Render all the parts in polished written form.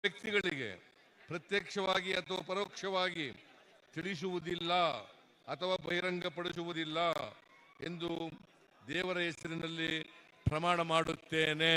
ವ್ಯಕ್ತಿಗಳಿಗೆ ಪ್ರತ್ಯಕ್ಷವಾಗಿ ಅಥವಾ ಪರೋಕ್ಷವಾಗಿ ತಿಳಿಸುವುದಿಲ್ಲ ಅಥವಾ ಬಹಿರಂಗಪಡಿಸುವುದಿಲ್ಲ ಎಂದು ದೇವರ ಹೆಸರಿನಲ್ಲಿ ಪ್ರಮಾಣ ಮಾಡುತ್ತೇನೆ.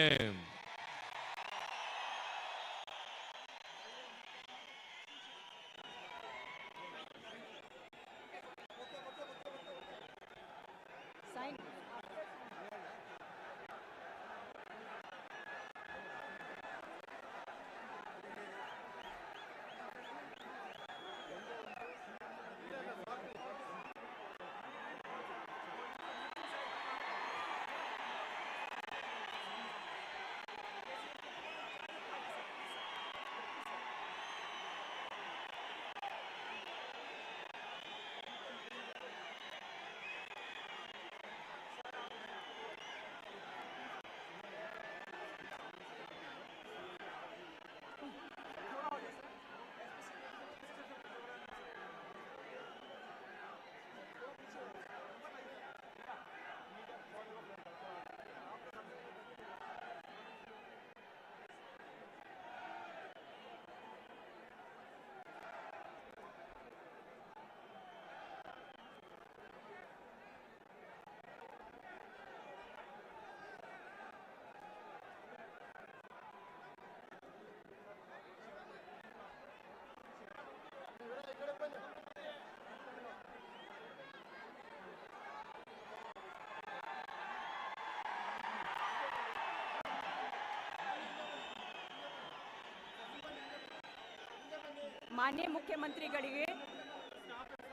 ಮಾನ್ಯ ಮುಖ್ಯಮಂತ್ರಿಗಳಿಗೆ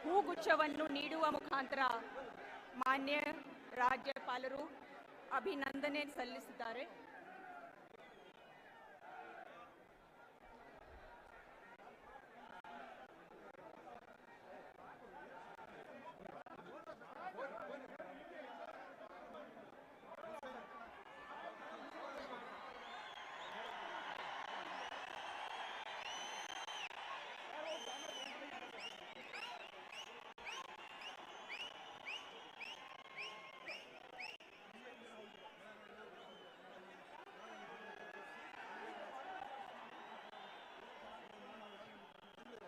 ಹೂಗುಚ್ಛವನ್ನು ನೀಡುವ ಮುಖಾಂತರ ಮಾನ್ಯ ರಾಜ್ಯಪಾಲರು ಅಭಿನಂದನೆ ಸಲ್ಲಿಸಿದ್ದಾರೆ.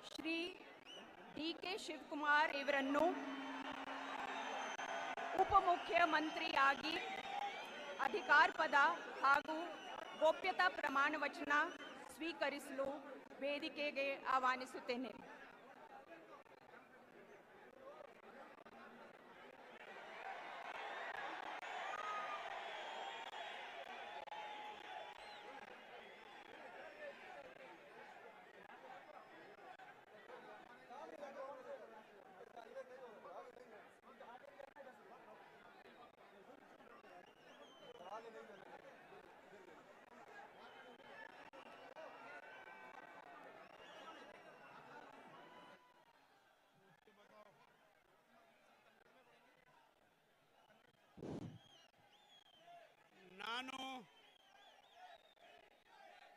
ಶ್ರೀ ಡಿ.ಕೆ. ಶಿವಕುಮಾರ್ ಇವರನ್ನು ಉಪಮುಖ್ಯಮಂತ್ರಿಯಾಗಿ ಅಧಿಕಾರ ಪದ ಹಾಗೂ ಗೋಪ್ಯತಾ ಪ್ರಮಾಣ ವಚನ ಸ್ವೀಕರಿಸಲು ವೇದಿಕೆಗೆ ಆಹ್ವಾನಿಸುತ್ತೇನೆ.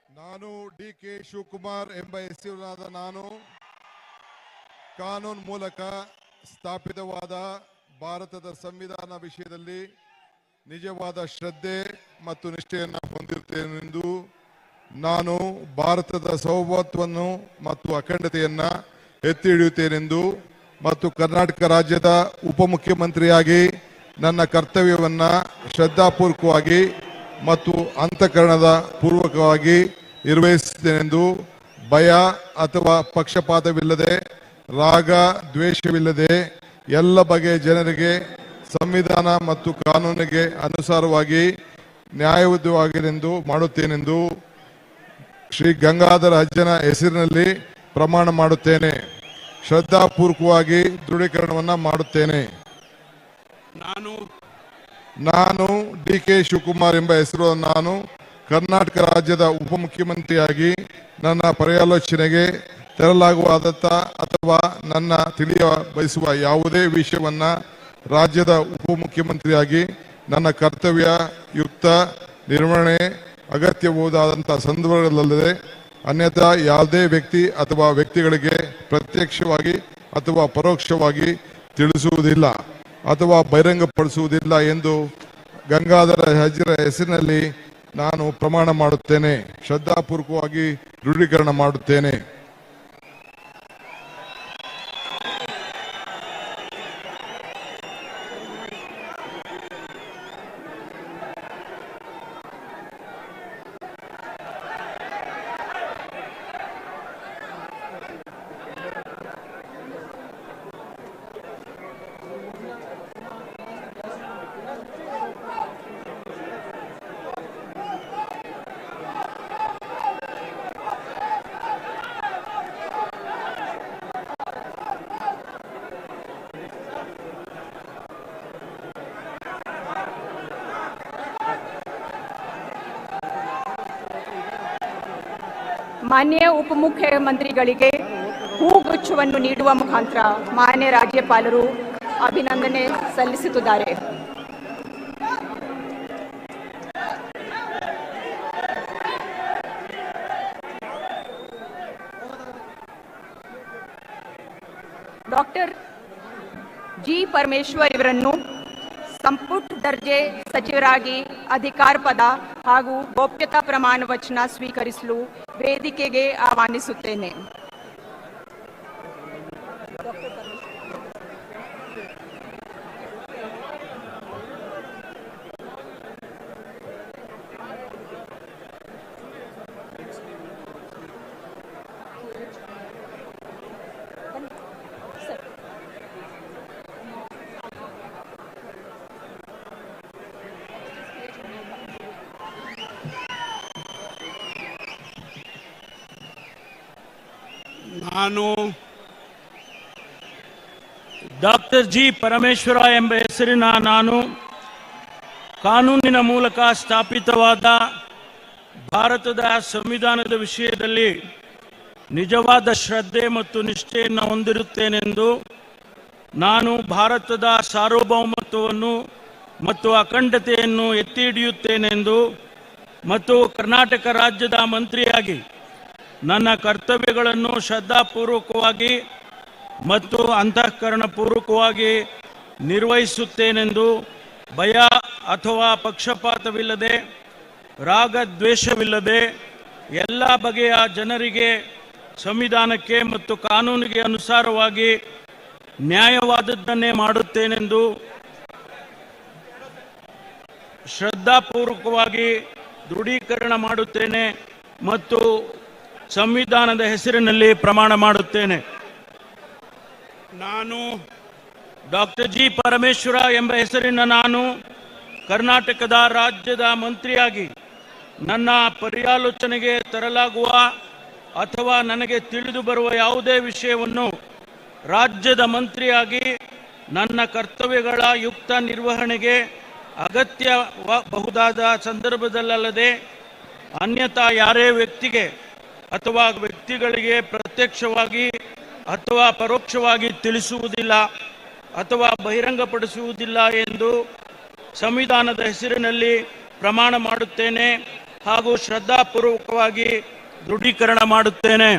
ನಾನು ಡಿ.ಕೆ. ಶಿವಕುಮಾರ್ ಎಂಬ ಹೆಸರಾದ ನಾನು ಕಾನೂನು ಮೂಲಕ ಸ್ಥಾಪಿತವಾದ ಭಾರತದ ಸಂವಿಧಾನ ವಿಷಯದಲ್ಲಿ ನಿಜವಾದ ಶ್ರದ್ಧೆ ಮತ್ತು ನಿಷ್ಠೆಯನ್ನು ಹೊಂದಿರುತ್ತೇನೆಂದು ನಾನು ಭಾರತದ ಸಾರ್ವಭೌಮತ್ವವನ್ನು ಮತ್ತು ಅಖಂಡತೆಯನ್ನು ಎತ್ತಿ ಹಿಡಿಯುತ್ತೇನೆಂದು ಮತ್ತು ಕರ್ನಾಟಕ ರಾಜ್ಯದ ಉಪಮುಖ್ಯಮಂತ್ರಿಯಾಗಿ ನನ್ನ ಕರ್ತವ್ಯವನ್ನು ಶ್ರದ್ಧಾಪೂರ್ವಕವಾಗಿ ಮತ್ತು ಅಂತಃಕರಣದ ಪೂರ್ವಕವಾಗಿ ನಿರ್ವಹಿಸುತ್ತೇನೆಂದು ಭಯ ಅಥವಾ ಪಕ್ಷಪಾತವಿಲ್ಲದೆ ರಾಗ ದ್ವೇಷವಿಲ್ಲದೆ ಎಲ್ಲ ಬಗೆಯ ಜನರಿಗೆ ಸಂವಿಧಾನ ಮತ್ತು ಕಾನೂನಿಗೆ ಅನುಸಾರವಾಗಿ ನ್ಯಾಯಯುತವಾಗಿರೆಂದು ಮಾಡುತ್ತೇನೆಂದು ಶ್ರೀ ಗಂಗಾಧರ ಅಜ್ಜನ ಹೆಸರಿನಲ್ಲಿ ಪ್ರಮಾಣ ಮಾಡುತ್ತೇನೆ. ಶ್ರದ್ಧಾಪೂರ್ವಕವಾಗಿ ದೃಢೀಕರಣವನ್ನು ಮಾಡುತ್ತೇನೆ. ನಾನು ಡಿ.ಕೆ. ಶಿವಕುಮಾರ್ ಎಂಬ ಹೆಸರು ನಾನು ಕರ್ನಾಟಕ ರಾಜ್ಯದ ಉಪಮುಖ್ಯಮಂತ್ರಿಯಾಗಿ ನನ್ನ ಪರ್ಯಾಲೋಚನೆಗೆ ತರಲಾಗುವಾದಂಥ ಅಥವಾ ನನ್ನ ತಿಳಿಯ ಬಯಸುವ ಯಾವುದೇ ವಿಷಯವನ್ನು ರಾಜ್ಯದ ಉಪಮುಖ್ಯಮಂತ್ರಿಯಾಗಿ ನನ್ನ ಕರ್ತವ್ಯ ಯುಕ್ತ ನಿರ್ವಹಣೆ ಅಗತ್ಯಬಹುದಾದಂಥ ಸಂದರ್ಭಗಳಲ್ಲದೆ ಅನ್ಯಥಾ ಯಾವುದೇ ವ್ಯಕ್ತಿ ಅಥವಾ ವ್ಯಕ್ತಿಗಳಿಗೆ ಪ್ರತ್ಯಕ್ಷವಾಗಿ ಅಥವಾ ಪರೋಕ್ಷವಾಗಿ ತಿಳಿಸುವುದಿಲ್ಲ ಅಥವಾ ಬಹಿರಂಗಪಡಿಸುವುದಿಲ್ಲ ಎಂದು ಗಂಗಾಧರ ಅಜ್ಜರ ಹೆಸರಿನಲ್ಲಿ ನಾನು ಪ್ರಮಾಣ ಮಾಡುತ್ತೇನೆ, ಶ್ರದ್ಧಾಪೂರ್ವಕವಾಗಿ ದೃಢೀಕರಣ ಮಾಡುತ್ತೇನೆ. ಮಾನ್ಯ ಉಪಮುಖ್ಯಮಂತ್ರಿಗಳಿಗೆ ಹೂಗುಚ್ಛವನ್ನು ನೀಡುವ ಮುಖಾಂತರ ಮಾನ್ಯ ರಾಜ್ಯಪಾಲರು ಅಭಿನಂದನೆ ಸಲ್ಲಿಸುತ್ತಿದ್ದಾರೆ. ಡಾಕ್ಟರ್ ಜಿ ಪರಮೇಶ್ವರ್ ಇವರನ್ನು ಸಂಪುಟ ದರ್ಜೆ ಸಚಿವರಾಗಿ ಅಧಿಕಾರ ಪದ ಹಾಗೂ ಗೋಪ್ಯತಾ ಪ್ರಮಾಣ ವಚನ ಸ್ವೀಕರಿಸಲು ವೇದಿಕೆಗೆ ಆಹ್ವಾನಿಸುತ್ತೇನೆ. ನಾನು ಡಾಕ್ಟರ್ ಜಿ ಪರಮೇಶ್ವರ ಎಂಬ ಹೆಸರಿನ ನಾನು ಕಾನೂನಿನ ಮೂಲಕ ಸ್ಥಾಪಿತವಾದ ಭಾರತದ ಸಂವಿಧಾನದ ವಿಷಯದಲ್ಲಿ ನಿಜವಾದ ಶ್ರದ್ಧೆ ಮತ್ತು ನಿಷ್ಠೆಯನ್ನು ಹೊಂದಿರುತ್ತೇನೆಂದು ನಾನು ಭಾರತದ ಸಾರ್ವಭೌಮತ್ವವನ್ನು ಮತ್ತು ಅಖಂಡತೆಯನ್ನು ಎತ್ತಿ ಹಿಡಿಯುತ್ತೇನೆಂದು ಮತ್ತು ಕರ್ನಾಟಕ ರಾಜ್ಯದ ಮಂತ್ರಿಯಾಗಿ ನನ್ನ ಕರ್ತವ್ಯಗಳನ್ನು ಶ್ರದ್ಧಾಪೂರ್ವಕವಾಗಿ ಮತ್ತು ಅಂತಃಕರಣಪೂರ್ವಕವಾಗಿ ನಿರ್ವಹಿಸುತ್ತೇನೆಂದು ಭಯ ಅಥವಾ ಪಕ್ಷಪಾತವಿಲ್ಲದೆ ರಾಗದ್ವೇಷವಿಲ್ಲದೆ ಎಲ್ಲ ಬಗೆಯ ಜನರಿಗೆ ಸಂವಿಧಾನಕ್ಕೆ ಮತ್ತು ಕಾನೂನಿಗೆ ಅನುಸಾರವಾಗಿ ನ್ಯಾಯವಾದದ್ದನ್ನೇ ಮಾಡುತ್ತೇನೆಂದು ಶ್ರದ್ಧಾಪೂರ್ವಕವಾಗಿ ದೃಢೀಕರಣ ಮಾಡುತ್ತೇನೆ ಮತ್ತು ಸಂವಿಧಾನದ ಹೆಸರಿನಲ್ಲಿ ಪ್ರಮಾಣ ಮಾಡುತ್ತೇನೆ. ನಾನು ಡಾಕ್ಟರ್ ಜಿ ಪರಮೇಶ್ವರ ಎಂಬ ಹೆಸರಿನ ನಾನು ಕರ್ನಾಟಕದ ರಾಜ್ಯದ ಮಂತ್ರಿಯಾಗಿ ನನ್ನ ಪರ್ಯಾಲೋಚನೆಗೆ ತರಲಾಗುವ ಅಥವಾ ನನಗೆ ತಿಳಿದು ಬರುವ ಯಾವುದೇ ವಿಷಯವನ್ನು ರಾಜ್ಯದ ಮಂತ್ರಿಯಾಗಿ ನನ್ನ ಕರ್ತವ್ಯಗಳ ಯುಕ್ತ ನಿರ್ವಹಣೆಗೆ ಅಗತ್ಯಬಹುದಾದ ಸಂದರ್ಭದಲ್ಲದೆ ಅನ್ಯಥಾ ಯಾರೇ ವ್ಯಕ್ತಿಗೆ ಅಥವಾ ವ್ಯಕ್ತಿಗಳಿಗೆ ಪ್ರತ್ಯಕ್ಷವಾಗಿ ಅಥವಾ ಪರೋಕ್ಷವಾಗಿ ತಿಳಿಸುವುದಿಲ್ಲ ಅಥವಾ ಬಹಿರಂಗಪಡಿಸುವುದಿಲ್ಲ ಎಂದು ಸಂವಿಧಾನದ ಹೆಸರಿನಲ್ಲಿ ಪ್ರಮಾಣ ಮಾಡುತ್ತೇನೆ ಹಾಗೂ ಶ್ರದ್ಧಾಪೂರ್ವಕವಾಗಿ ದೃಢೀಕರಣ ಮಾಡುತ್ತೇನೆ.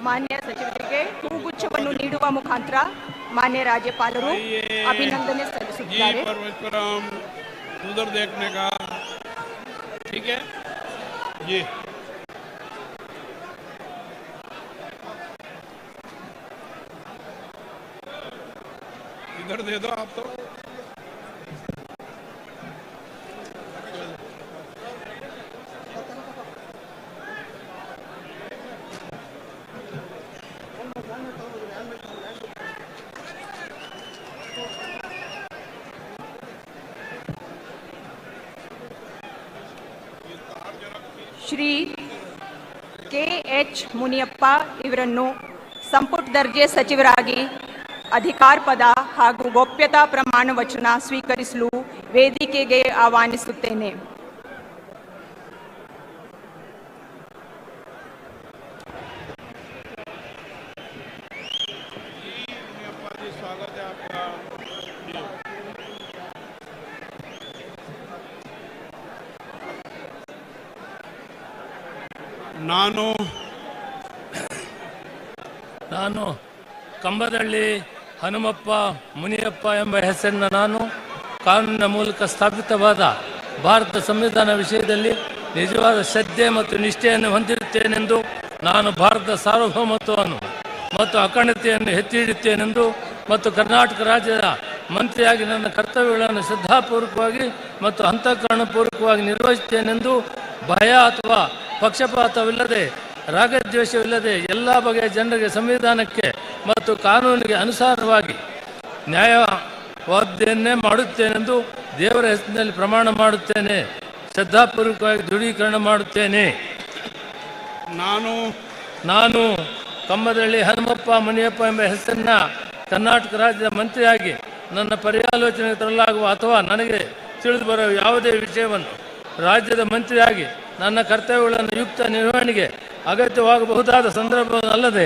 ಮಾನ್ಯ ಸಚಿವರಿಗೆ ಹೂಗುಚ್ಛವನ್ನು ನೀಡುವ ಮುಖಾಂತರ ಮಾನ್ಯ ರಾಜ್ಯಪಾಲರು ಅಭಿನಂದನೆ ಸಲ್ಲಿಸುತ್ತಾರೆ. उधर देखने का। ठीक है जी। इधर दे दो आप तो। ಶ್ರೀ ಕೆ.ಎಚ್. ಮುನಿಯಪ್ಪ ಇವರನ್ನು ಸಂಪುಟ ದರ್ಜೆ ಸಚಿವರಾಗಿ ಅಧಿಕಾರ ಪದ ಹಾಗೂ ಗೋಪ್ಯತಾ ಪ್ರಮಾಣ ವಚನ ಸ್ವೀಕರಿಸಲು ವೇದಿಕೆಗೆ ಆಹ್ವಾನಿಸುತ್ತೇನೆ. स्वागत है आपका। ನಾನು ಕಂಬದಳ್ಳಿ ಹನುಮಪ್ಪ ಮುನಿಯಪ್ಪ ಎಂಬ ಹೆಸರಿನ ನಾನು ಕಾನೂನಿನ ಮೂಲಕ ಸ್ಥಾಪಿತವಾದ ಭಾರತ ಸಂವಿಧಾನ ವಿಷಯದಲ್ಲಿ ನಿಜವಾದ ಶ್ರದ್ಧೆ ಮತ್ತು ನಿಷ್ಠೆಯನ್ನು ಹೊಂದಿರುತ್ತೇನೆಂದು, ನಾನು ಭಾರತದ ಸಾರ್ವಭೌಮತ್ವವನ್ನು ಮತ್ತು ಅಖಂಡತೆಯನ್ನು ಎತ್ತಿ ಹಿಡಿಯುತ್ತೇನೆಂದು ಮತ್ತು ಕರ್ನಾಟಕ ರಾಜ್ಯದ ಮಂತ್ರಿಯಾಗಿ ನನ್ನ ಕರ್ತವ್ಯಗಳನ್ನು ಶ್ರದ್ಧಾಪೂರ್ವಕವಾಗಿ ಮತ್ತು ಅಂತಃಕರಣಪೂರ್ವಕವಾಗಿ ನಿರ್ವಹಿಸುತ್ತೇನೆಂದು ಭಯ ಅಥವಾ ಪಕ್ಷಪಾತವಿಲ್ಲದೆ ರಾಗದ್ವೇಷವಿಲ್ಲದೆ ಎಲ್ಲ ಬಗೆಯ ಜನರಿಗೆ ಸಂವಿಧಾನಕ್ಕೆ ಮತ್ತು ಕಾನೂನಿಗೆ ಅನುಸಾರವಾಗಿ ನ್ಯಾಯವಾದ್ದನ್ನೇ ಮಾಡುತ್ತೇನೆಂದು ದೇವರ ಹೆಸರಿನಲ್ಲಿ ಪ್ರಮಾಣ ಮಾಡುತ್ತೇನೆ. ಶ್ರದ್ಧಾಪೂರ್ವಕವಾಗಿ ದೃಢೀಕರಣ ಮಾಡುತ್ತೇನೆ. ನಾನು ಕಂಬದಳ್ಳಿ ಹನುಮಪ್ಪ ಮುನಿಯಪ್ಪ ಎಂಬ ಹೆಸರಿನ ಕರ್ನಾಟಕ ರಾಜ್ಯದ ಮಂತ್ರಿಯಾಗಿ ನನ್ನ ಪರ್ಯಾಲೋಚನೆಗೆ ತರಲಾಗುವ ಅಥವಾ ನನಗೆ ತಿಳಿದು ಬರುವ ಯಾವುದೇ ವಿಷಯವನ್ನು ರಾಜ್ಯದ ಮಂತ್ರಿಯಾಗಿ ನನ್ನ ಕರ್ತವ್ಯಗಳನ್ನು ಯುಕ್ತ ನಿರ್ವಹಣೆಗೆ ಅಗತ್ಯವಾಗಬಹುದಾದ ಸಂದರ್ಭವಲ್ಲದೆ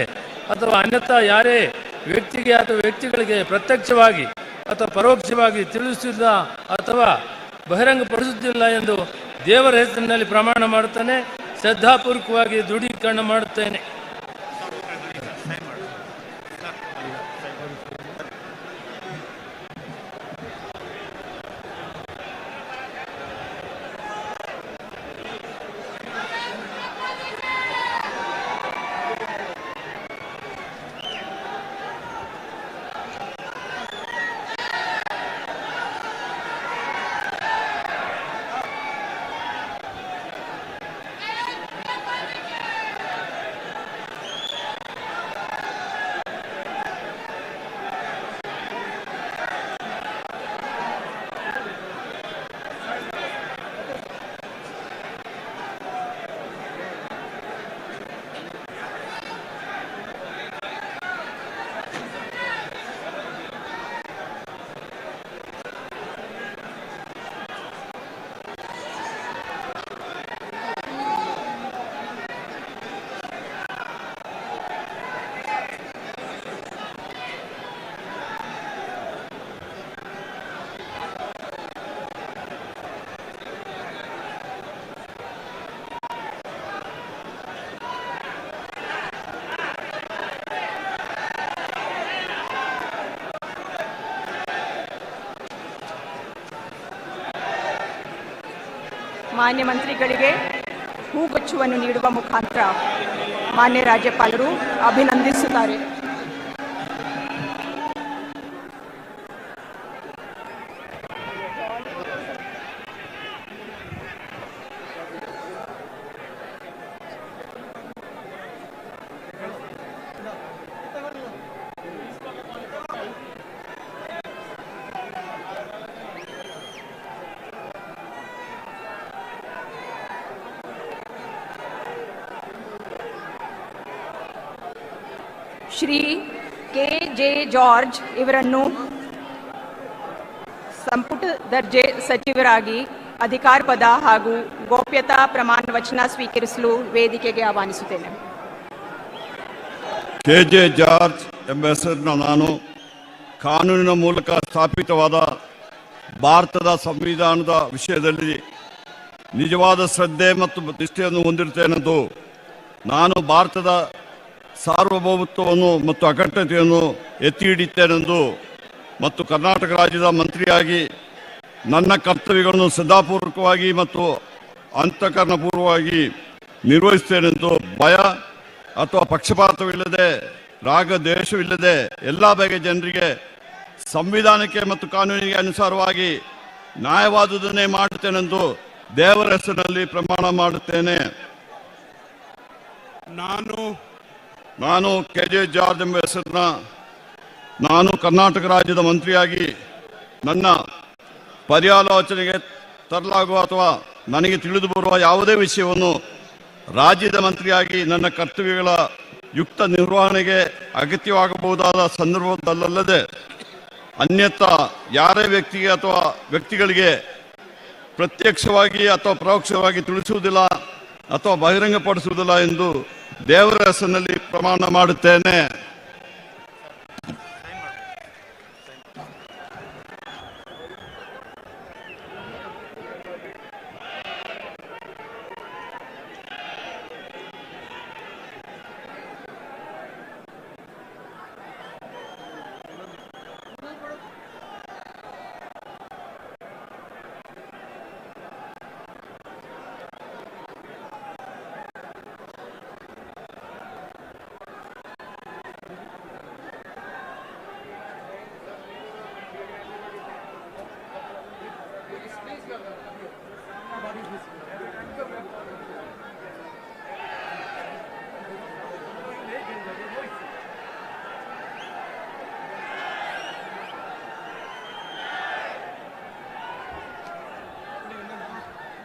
ಅಥವಾ ಅನ್ಯಥಾ ಯಾರೇ ವ್ಯಕ್ತಿಗೆ ಅಥವಾ ವ್ಯಕ್ತಿಗಳಿಗೆ ಪ್ರತ್ಯಕ್ಷವಾಗಿ ಅಥವಾ ಪರೋಕ್ಷವಾಗಿ ತಿಳಿಸುತ್ತಿಲ್ಲ ಅಥವಾ ಬಹಿರಂಗಪಡಿಸುತ್ತಿಲ್ಲ ಎಂದು ದೇವರ ಹೆಸರಿನಲ್ಲಿ ಪ್ರಮಾಣ ಮಾಡುತ್ತೇನೆ. ಶ್ರದ್ಧಾಪೂರ್ವಕವಾಗಿ ದೃಢೀಕರಣ ಮಾಡುತ್ತೇನೆ. ಮಾನ್ಯ ಮಂತ್ರಿಗಳಿಗೆ ಹೂಗುಚ್ಛವನ್ನು ನೀಡುವ ಮುಖಾಂತರ ಮಾನ್ಯ ರಾಜ್ಯಪಾಲರು ಅಭಿನಂದಿಸುತ್ತಾರೆ. ಶ್ರೀ ಕೆ.ಜೆ. ಜಾರ್ಜ್ ಇವರನ್ನು ಸಂಪುಟ ದರ್ಜೆ ಸಚಿವರಾಗಿ ಅಧಿಕಾರ ಪದ ಹಾಗೂ ಗೋಪ್ಯತಾ ಪ್ರಮಾಣ ವಚನ ಸ್ವೀಕರಿಸಲು ವೇದಿಕೆಗೆ ಆಹ್ವಾನಿಸುತ್ತೇನೆ. ಕೆ.ಜೆ. ಜಾರ್ಜ್ ಎಂಬ ಹೆಸರಿನ ನಾನು ಕಾನೂನಿನ ಮೂಲಕ ಸ್ಥಾಪಿತವಾದ ಭಾರತದ ಸಂವಿಧಾನದ ವಿಷಯದಲ್ಲಿ ನಿಜವಾದ ಶ್ರದ್ಧೆ ಮತ್ತು ನಿಷ್ಠೆಯನ್ನು ಹೊಂದಿರುತ್ತೇನೆಂದು, ನಾನು ಭಾರತದ ಸಾರ್ವಭೌಮತ್ವವನ್ನು ಮತ್ತು ಅಖಂಡತೆಯನ್ನು ಎತ್ತಿ ಹಿಡಿಯುತ್ತೇನೆಂದು ಮತ್ತು ಕರ್ನಾಟಕ ರಾಜ್ಯದ ಮಂತ್ರಿಯಾಗಿ ನನ್ನ ಕರ್ತವ್ಯಗಳನ್ನು ಶ್ರದ್ಧಾಪೂರ್ವಕವಾಗಿ ಮತ್ತು ಅಂತಃಕರಣಪೂರ್ವವಾಗಿ ನಿರ್ವಹಿಸುತ್ತೇನೆಂದು ಭಯ ಅಥವಾ ಪಕ್ಷಪಾತವಿಲ್ಲದೆ ರಾಗ ದ್ವೇಷವಿಲ್ಲದೆ ಎಲ್ಲ ಬಗೆಯ ಜನರಿಗೆ ಸಂವಿಧಾನಕ್ಕೆ ಮತ್ತು ಕಾನೂನಿಗೆ ಅನುಸಾರವಾಗಿ ನ್ಯಾಯವಾದುದನ್ನೇ ಮಾಡುತ್ತೇನೆಂದು ದೇವರ ಹೆಸರಿನಲ್ಲಿ ಪ್ರಮಾಣ ಮಾಡುತ್ತೇನೆ. ನಾನು KJ ಜಾರ್ಜ್ ಎಂಬ ಹೆಸರಿನ ನಾನು ಕರ್ನಾಟಕ ರಾಜ್ಯದ ಮಂತ್ರಿಯಾಗಿ ನನ್ನ ಪರ್ಯಾಲೋಚನೆಗೆ ತರಲಾಗುವ ಅಥವಾ ನನಗೆ ತಿಳಿದು ಬರುವ ಯಾವುದೇ ವಿಷಯವನ್ನು ರಾಜ್ಯದ ಮಂತ್ರಿಯಾಗಿ ನನ್ನ ಕರ್ತವ್ಯಗಳ ಯುಕ್ತ ನಿರ್ವಹಣೆಗೆ ಅಗತ್ಯವಾಗಬಹುದಾದ ಸಂದರ್ಭದಲ್ಲದೆ ಅನ್ಯಥಾ ಯಾರೇ ವ್ಯಕ್ತಿಗೆ ಅಥವಾ ವ್ಯಕ್ತಿಗಳಿಗೆ ಪ್ರತ್ಯಕ್ಷವಾಗಿ ಅಥವಾ ಪರೋಕ್ಷವಾಗಿ ತಿಳಿಸುವುದಿಲ್ಲ ಅಥವಾ ಬಹಿರಂಗಪಡಿಸುವುದಿಲ್ಲ ಎಂದು ದೇವರ ಹೆಸರಿನಲ್ಲಿ ಪ್ರಮಾಣ ಮಾಡುತ್ತೇನೆ.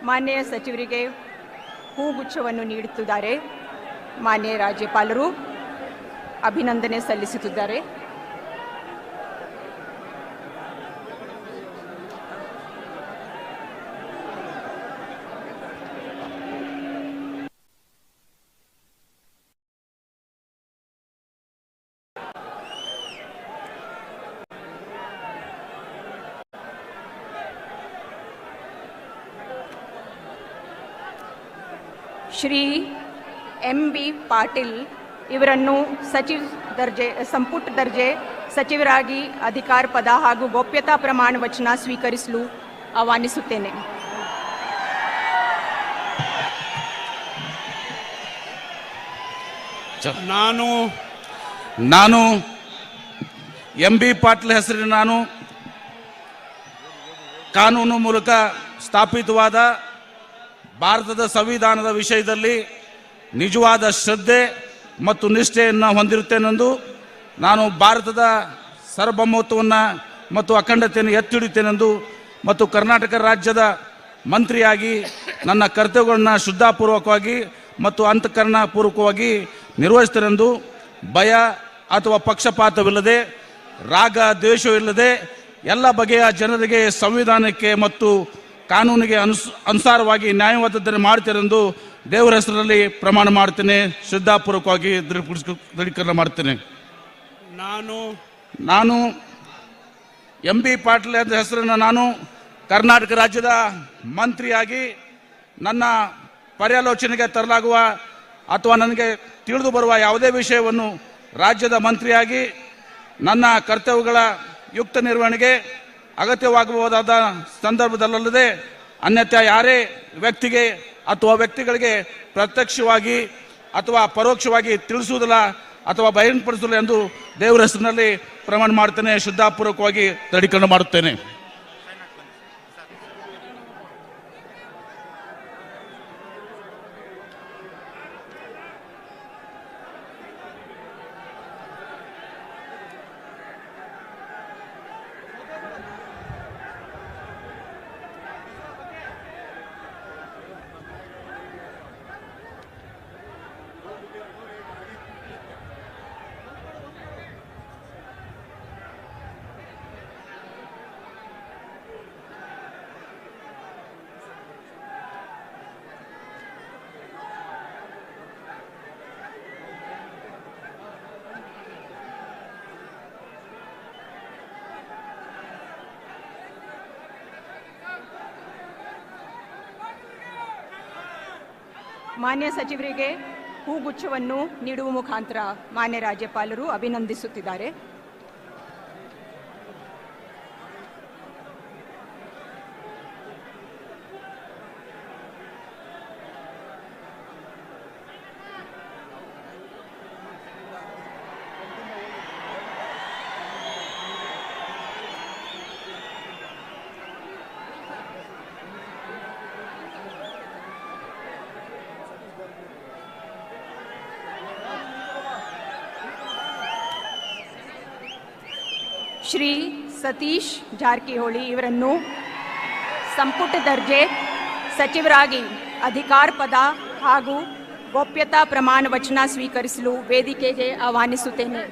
ಮಾನ್ಯ ಸಚಿವರಿಗೆ ಹೂಗುಚ್ಛವನ್ನು ನೀಡುತ್ತಿದ್ದಾರೆ. ಮಾನ್ಯ ರಾಜ್ಯಪಾಲರು ಅಭಿನಂದನೆ ಸಲ್ಲಿಸುತ್ತಿದ್ದಾರೆ. ಶ್ರೀ MB ಪಾಟೀಲ್ ಇವರನ್ನು ಸಂಪುಟ ದರ್ಜೆ ಸಚಿವರಾಗಿ ಅಧಿಕಾರ ಪದ ಹಾಗೂ ಗೋಪ್ಯತಾ ಪ್ರಮಾಣ ವಚನ ಸ್ವೀಕರಿಸಲು ಆಹ್ವಾನಿಸುತ್ತೇನೆ. ನಾನು MB ಪಾಟೀಲ್ ಹೆಸರಿನ ನಾನು ಕಾನೂನು ಮೂಲಕ ಸ್ಥಾಪಿತವಾದ ಭಾರತದ ಸಂವಿಧಾನದ ವಿಷಯದಲ್ಲಿ ನಿಜವಾದ ಶ್ರದ್ಧೆ ಮತ್ತು ನಿಷ್ಠೆಯನ್ನು ಹೊಂದಿರುತ್ತೇನೆಂದು ನಾನು ಭಾರತದ ಸಾರ್ವಭೌಮತ್ವವನ್ನು ಮತ್ತು ಅಖಂಡತೆಯನ್ನು ಎತ್ತಿ ಹಿಡಿಯುತ್ತೇನೆಂದು ಮತ್ತು ಕರ್ನಾಟಕ ರಾಜ್ಯದ ಮಂತ್ರಿಯಾಗಿ ನನ್ನ ಕರ್ತವ್ಯಗಳನ್ನು ಶ್ರದ್ಧಾಪೂರ್ವಕವಾಗಿ ಮತ್ತು ಅಂತಃಕರಣಪೂರ್ವಕವಾಗಿ ನಿರ್ವಹಿಸುತ್ತೇನೆಂದು ಭಯ ಅಥವಾ ಪಕ್ಷಪಾತವಿಲ್ಲದೆ ರಾಗ ದ್ವೇಷವಿಲ್ಲದೆ ಎಲ್ಲ ಬಗೆಯ ಜನರಿಗೆ ಸಂವಿಧಾನಕ್ಕೆ ಮತ್ತು ಕಾನೂನಿಗೆ ಅನುಸಾರವಾಗಿ ನ್ಯಾಯವಾದದ್ದನ್ನು ಮಾಡ್ತೇನೆಂದು ದೇವರ ಹೆಸರಲ್ಲಿ ಪ್ರಮಾಣ ಮಾಡ್ತೇನೆ. ಶ್ರದ್ಧಾಪೂರ್ವಕವಾಗಿ ದೃಢೀಕರಣ ಮಾಡ್ತೇನೆ. ನಾನು MB ಪಾಟೀಲ್ ಎಂದ ಹೆಸರನ್ನು ನಾನು ಕರ್ನಾಟಕ ರಾಜ್ಯದ ಮಂತ್ರಿಯಾಗಿ ನನ್ನ ಪರ್ಯಾಲೋಚನೆಗೆ ತರಲಾಗುವ ಅಥವಾ ನನಗೆ ತಿಳಿದು ಬರುವ ಯಾವುದೇ ವಿಷಯವನ್ನು ರಾಜ್ಯದ ಮಂತ್ರಿಯಾಗಿ ನನ್ನ ಕರ್ತವ್ಯಗಳ ಯುಕ್ತ ನಿರ್ವಹಣೆಗೆ ಅಗತ್ಯವಾಗಬಹುದಾದ ಸಂದರ್ಭದಲ್ಲದೆ ಅನ್ಯಥಾ ಯಾರೇ ವ್ಯಕ್ತಿಗೆ ಅಥವಾ ವ್ಯಕ್ತಿಗಳಿಗೆ ಪ್ರತ್ಯಕ್ಷವಾಗಿ ಅಥವಾ ಪರೋಕ್ಷವಾಗಿ ತಿಳಿಸುವುದಿಲ್ಲ ಅಥವಾ ಬಹಿರಂಗಪಡಿಸುವುದಿಲ್ಲ ಎಂದು ದೇವರ ಹೆಸರಿನಲ್ಲಿ ಪ್ರಮಾಣ ಮಾಡ್ತೇನೆ. ಶ್ರದ್ಧಾಪೂರ್ವಕವಾಗಿ ದೃಢೀಕರಣ ಮಾಡುತ್ತೇನೆ. ಮಾನ್ಯ ಸಚಿವರಿಗೆ ಹೂಗುಚ್ಛವನ್ನು ನೀಡುವ ಮುಖಾಂತರ ಮಾನ್ಯ ರಾಜ್ಯಪಾಲರು ಅಭಿನಂದಿಸುತ್ತಿದ್ದಾರೆ. ಶ್ರೀ ಸತೀಶ್ ಜಾರಕಿಹೊಳಿ ಇವರನ್ನು ಸಂಪುಟ ದರ್ಜೆ ಸಚಿವರಾಗಿ ಅಧಿಕಾರ ಪದ ಹಾಗೂ ಗೋಪ್ಯತಾ ಪ್ರಮಾಣ ವಚನ ಸ್ವೀಕರಿಸಲು ವೇದಿಕೆಗೆ ಆಹ್ವಾನಿಸುತ್ತೇನೆ.